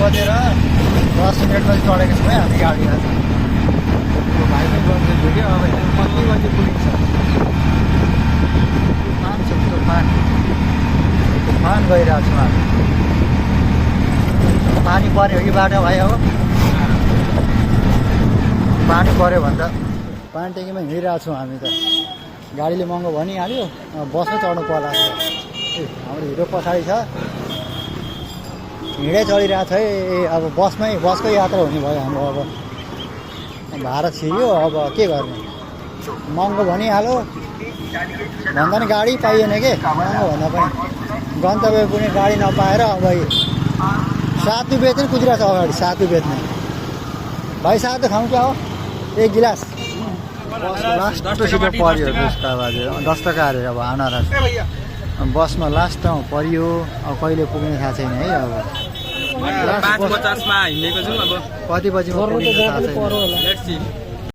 बजेर 10 मिनटमा चढेको छौँ है हामी गाडीमा भाइ पनि गर्दैछु कि अब कति बजी पुगिन्छ तुफान गइरहेको छौँ हामी पानी पऱ्यो कि बाटो भाइ अब पानी पऱ्यो भने त पानी ट्याङ्कीमा हिँडिरहेको छौँ हामी त गाडीले महँगो भनिहाल्यो बसमै चढ्नु पर्ला हाम्रो हिरो पछाडि छ हिँडै चढिरहेको छ है अब बसकै यात्रा हुने भयो हाम्रो अब भाडा छिर्यो अब के गर्ने महँगो भनिहाल्यो भन्दा नि गाडी पाइएन के महँगो भन्दा पनि गन्तव्य कुनै गाडी नपाएर अब सातु बेच्ने कुदिरहेको छ अगाडि सातु बेच्ने भाइ सातु खाउँ क्या हो 1 गिलास लास्ट सिटमा पऱ्यो त्यसका बाजे 10 टका अरे अब अनारस बसमा लास्ट ठाउँ पऱ्यो अब कहिले पुग्ने थाहा छैन है अब 5:50 मा हिँडेको छु अब कति बजीमा पुग्ने थाहा छैन